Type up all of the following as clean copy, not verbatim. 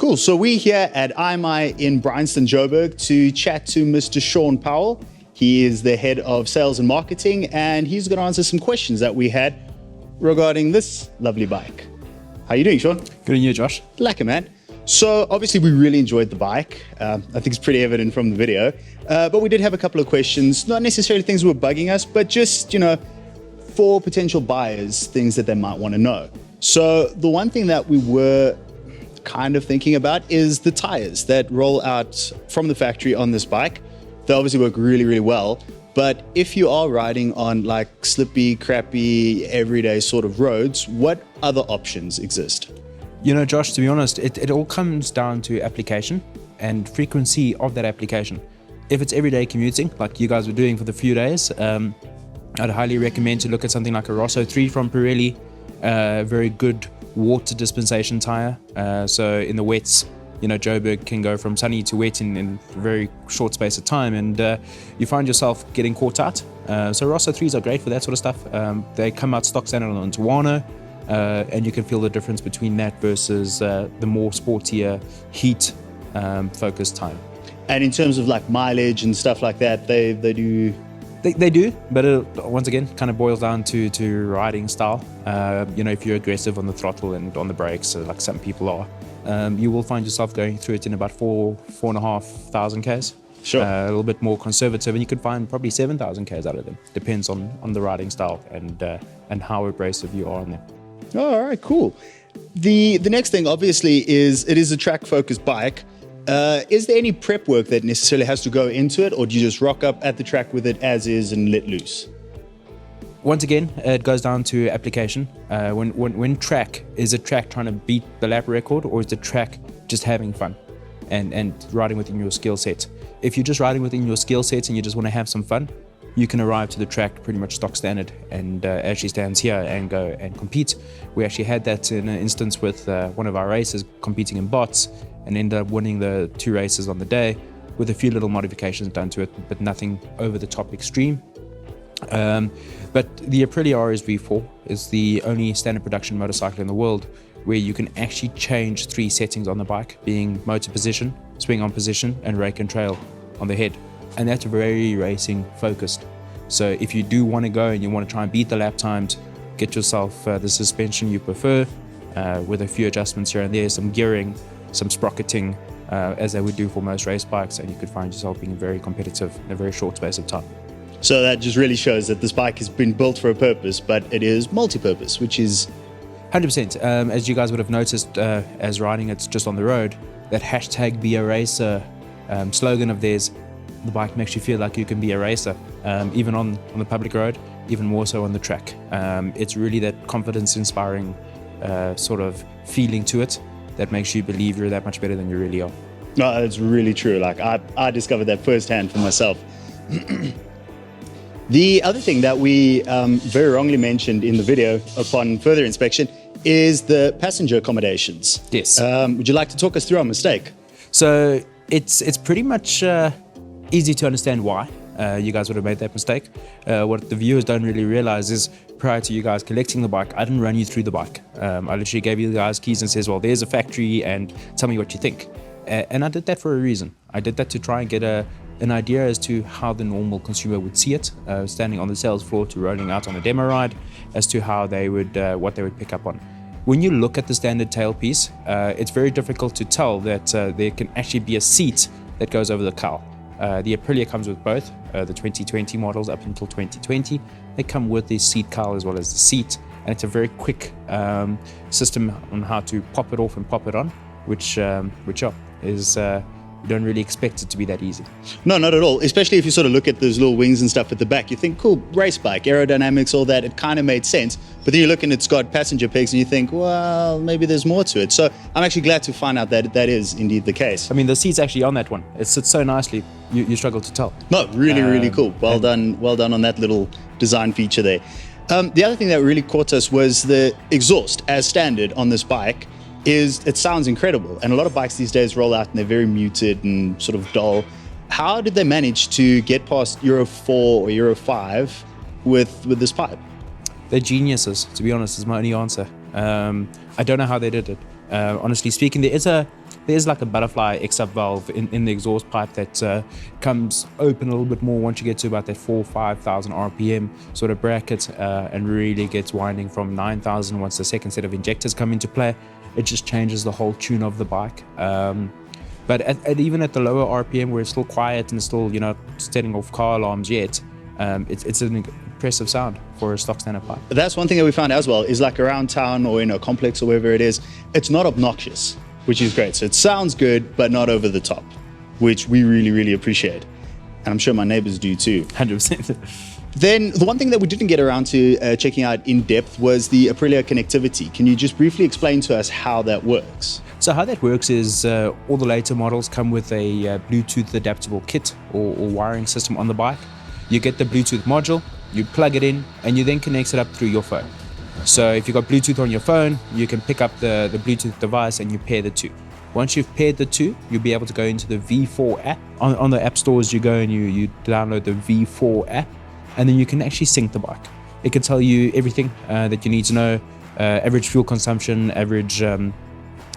Cool. So we're here at IMI in Bryanston, Joburg to chat to Mr. Sean Powell. He is the head of sales and marketing, and he's going to answer some questions that we had regarding this lovely bike. How you doing, Sean? Good on you, Josh. Lekker, man. So obviously we really enjoyed the bike. I think it's pretty evident from the video. But we did have a couple of questions, not necessarily things that were bugging us, but just, for potential buyers, things that they might want to know. So the one thing that we were kind of thinking about is the tires that roll out from the factory on this bike. They obviously work really, really well. But if you are riding on like slippy, crappy, everyday sort of roads, what other options exist? Josh, to be honest, it all comes down to application and frequency of that application. If it's everyday commuting, like you guys were doing for the few days, I'd highly recommend to look at something like a Rosso 3 from Pirelli, very good water dispensation tire. So in the wets, Joburg can go from sunny to wet in a very short space of time, and you find yourself getting caught out. So Rosso 3s are great for that sort of stuff. They come out stock standard on Tuano, and you can feel the difference between that versus the more sportier heat focused tire. And in terms of like mileage and stuff like that, they do. They do, but it, once again, kind of boils down to riding style. If you're aggressive on the throttle and on the brakes, like some people are, you will find yourself going through it in about 4,500 Ks. Sure. A little bit more conservative, and you could find probably 7,000 Ks out of them. Depends on the riding style and how abrasive you are on them. All right, cool. The next thing, obviously, is it is a track-focused bike. Is there any prep work that necessarily has to go into it, or do you just rock up at the track with it as is and let loose? Once again, it goes down to application. When track, is a track trying to beat the lap record, or is the track just having fun and riding within your skill set? If you're just riding within your skill set and you just want to have some fun, you can arrive to the track pretty much stock standard and actually stands here and go and compete. We actually had that in an instance with one of our racers competing in bots, and ended up winning the 2 races on the day with a few little modifications done to it, but nothing over the top extreme. But the Aprilia RSV4 is the only standard production motorcycle in the world where you can actually change 3 settings on the bike, being motor position, swing on position, and rake and trail on the head. And that's very racing focused. So if you do want to go and you want to try and beat the lap times, get yourself the suspension you prefer, with a few adjustments here and there, some gearing, some sprocketing, as they would do for most race bikes, and you could find yourself being very competitive in a very short space of time. So that just really shows that this bike has been built for a purpose, but it is multi-purpose, which is 100%. As you guys would have noticed, as riding it's just on the road, that hashtag be a racer slogan of theirs, the bike makes you feel like you can be a racer, even on the public road, even more so on the track. It's really that confidence inspiring sort of feeling to it that makes you believe you're that much better than you really are. No, it's really true. Like I discovered that firsthand for myself. The other thing that we very wrongly mentioned in the video upon further inspection is the passenger accommodations. Yes. Would you like to talk us through our mistake? So it's pretty much easy to understand why you guys would have made that mistake. What the viewers don't really realize is prior to you guys collecting the bike, I didn't run you through the bike. I literally gave you the guys keys and says, well, there's a factory and tell me what you think. And I did that for a reason. I did that to try and get an idea as to how the normal consumer would see it, standing on the sales floor to rolling out on a demo ride, as to how they would, what they would pick up on. When you look at the standard tailpiece, it's very difficult to tell that there can actually be a seat that goes over the cowl. The Aprilia comes with both, the 2020 models up until 2020. They come with the seat cowl as well as the seat, and it's a very quick system on how to pop it off and pop it on, which is you don't really expect it to be that easy. No, not at all. Especially if you sort of look at those little wings and stuff at the back, you think, cool, race bike, aerodynamics, all that. It kind of made sense. But then you look and it's got passenger pegs and you think, well, maybe there's more to it. So I'm actually glad to find out that that is indeed the case. I mean, the seat's actually on that one. It sits so nicely, you struggle to tell. No, really, really cool. Well done on that little design feature there. The other thing that really caught us was the exhaust as standard on this bike. It sounds incredible, and a lot of bikes these days roll out and they're very muted and sort of dull. How did they manage to get past Euro 4 or Euro 5 with this pipe? They're geniuses, to be honest, is my only answer. I don't know how they did it. Honestly speaking, there is there's like a butterfly exit valve in the exhaust pipe that comes open a little bit more once you get to about that 4,000 or 5,000 RPM sort of bracket, and really gets winding from 9,000 once the second set of injectors come into play. It just changes the whole tune of the bike. But even at the lower RPM, where it's still quiet and it's still, setting off car alarms yet, it's an impressive sound for a stock standard pipe. That's one thing that we found as well, is like around town or in a complex or wherever it is, it's not obnoxious, which is great. So it sounds good, but not over the top, which we really, really appreciate. And I'm sure my neighbors do too. 100%. Then the one thing that we didn't get around to checking out in depth was the Aprilia Connectivity. Can you just briefly explain to us how that works? So how that works is all the later models come with a Bluetooth adaptable kit or wiring system on the bike. You get the Bluetooth module, you plug it in, and you then connect it up through your phone. So if you've got Bluetooth on your phone, you can pick up the Bluetooth device and you pair the two. Once you've paired the two, you'll be able to go into the V4 app. On the app stores, you go and you download the V4 app, and then you can actually sync the bike. It can tell you everything that you need to know, average fuel consumption, average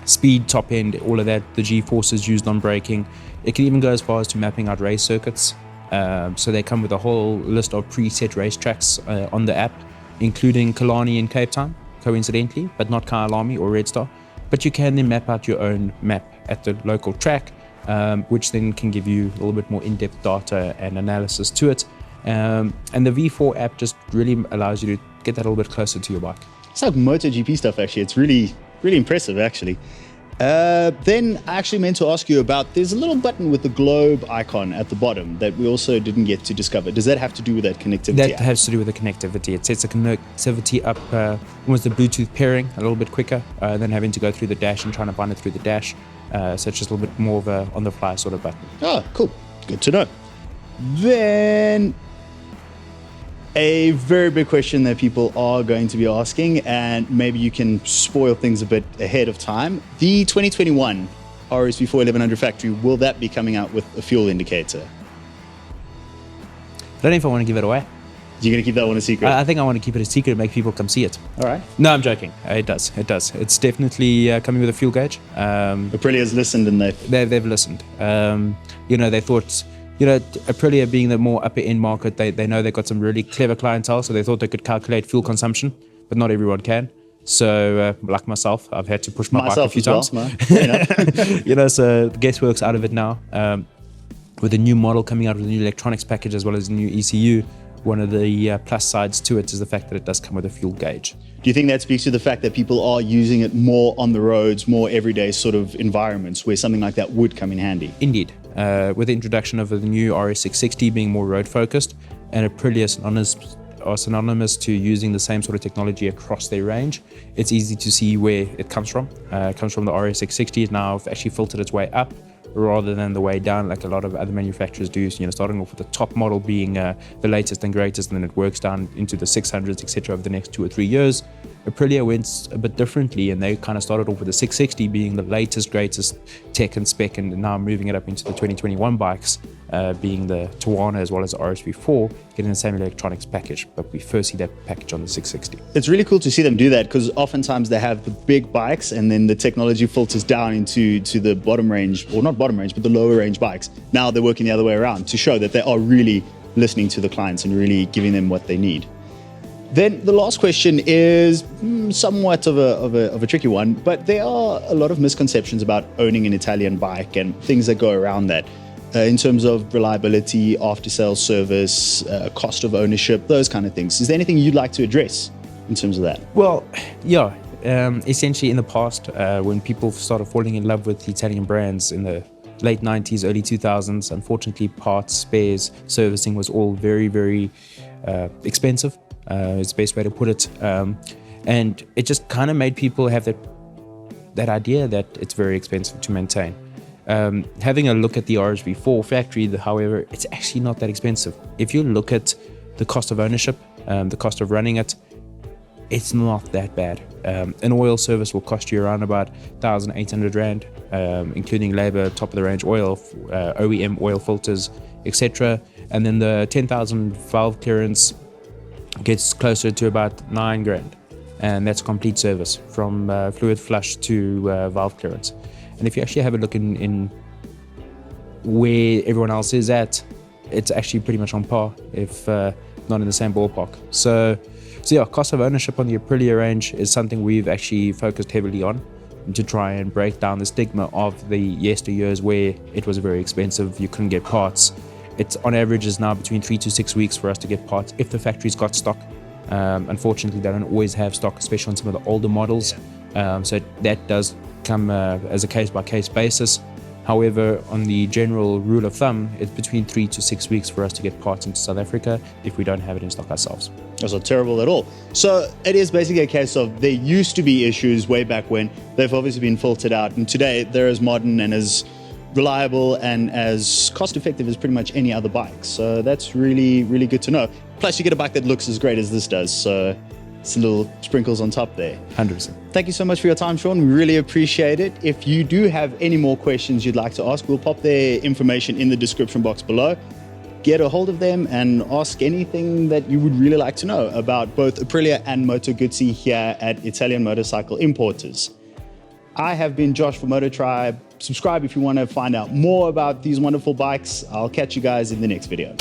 speed, top end, all of that, the G-forces used on braking. It can even go as far as to mapping out race circuits. So they come with a whole list of preset racetracks on the app, including Killarney in Cape Town, coincidentally, but not Kyalami or Red Star. But you can then map out your own map at the local track, which then can give you a little bit more in-depth data and analysis to it. And the V4 app just really allows you to get that a little bit closer to your bike. It's like MotoGP stuff, actually. It's really, really impressive, actually. Then I actually meant to ask you about, there's a little button with the globe icon at the bottom that we also didn't get to discover. Does that have to do with that connectivity? That has to do with the connectivity. It sets the connectivity up almost the Bluetooth pairing a little bit quicker than having to go through the dash and trying to find it through the dash. So it's just a little bit more of a on-the-fly sort of button. Oh, cool. Good to know. Then a very big question that people are going to be asking, and maybe you can spoil things a bit ahead of time. The 2021 RSV4 1100 factory, will that be coming out with a fuel indicator? I don't know if I want to give it away. You're going to keep that one a secret? I think I want to keep it a secret and make people come see it. All right. No, I'm joking. It does. It's definitely coming with a fuel gauge. Aprilia's listened and they've listened. They thought, Aprilia being the more upper end market, they know they've got some really clever clientele, so they thought they could calculate fuel consumption, but not everyone can. So, like myself, I've had to push my bike a few times. Well, so the guesswork's out of it now. With a new model coming out with a new electronics package as well as a new ECU, one of the plus sides to it is the fact that it does come with a fuel gauge. Do you think that speaks to the fact that people are using it more on the roads, more everyday sort of environments where something like that would come in handy? Indeed. With the introduction of the new RS660 being more road focused, and Aprilia are synonymous to using the same sort of technology across their range, it's easy to see where it comes from. It comes from the RS660. It's now actually filtered its way up rather than the way down like a lot of other manufacturers do. So, starting off with the top model being the latest and greatest, and then it works down into the 600s, etc. over the next 2 or 3 years. Aprilia went a bit differently, and they kind of started off with the 660 being the latest, greatest tech and spec, and now moving it up into the 2021 bikes, being the Tawana as well as the RSV4, getting the same electronics package. But we first see that package on the 660. It's really cool to see them do that, because oftentimes they have the big bikes and then the technology filters down into the bottom range, or not bottom range, but the lower range bikes. Now they're working the other way around to show that they are really listening to the clients and really giving them what they need. Then the last question is somewhat of a tricky one, but there are a lot of misconceptions about owning an Italian bike and things that go around that in terms of reliability, after-sales service, cost of ownership, those kind of things. Is there anything you'd like to address in terms of that? Well, yeah. Essentially in the past, when people started falling in love with Italian brands in the late 90s, early 2000s, unfortunately parts, spares, servicing was all very, very expensive. Is the best way to put it, and it just kind of made people have that idea that it's very expensive to maintain. Having a look at the RSV4 factory, however, it's actually not that expensive. If you look at the cost of ownership, the cost of running it, it's not that bad. An oil service will cost you around about 1,800 Rand, including labor, top of the range oil, OEM oil filters, etc. And then the 10,000 valve clearance gets closer to about 9 grand, and that's complete service from fluid flush to valve clearance. And if you actually have a look in where everyone else is at, it's actually pretty much on par, if not in the same ballpark. So yeah, cost of ownership on the Aprilia range is something we've actually focused heavily on to try and break down the stigma of the yesteryears where it was very expensive, you couldn't get parts. It's on average is now between 3 to 6 weeks for us to get parts if the factory's got stock. Unfortunately, they don't always have stock, especially on some of the older models. So that does come as a case-by-case basis. However, on the general rule of thumb, it's between 3 to 6 weeks for us to get parts into South Africa if we don't have it in stock ourselves. That's not terrible at all. So it is basically a case of there used to be issues way back when. They've obviously been filtered out, and today they're as modern and as reliable and as cost-effective as pretty much any other bike. So that's really, really good to know. Plus, you get a bike that looks as great as this does. So it's little sprinkles on top there. 100%. Thank you so much for your time, Sean. We really appreciate it. If you do have any more questions you'd like to ask, we'll pop their information in the description box below. Get a hold of them and ask anything that you would really like to know about both Aprilia and Moto Guzzi here at Italian Motorcycle Importers. I have been Josh for MotoTribe. Subscribe if you want to find out more about these wonderful bikes. I'll catch you guys in the next video.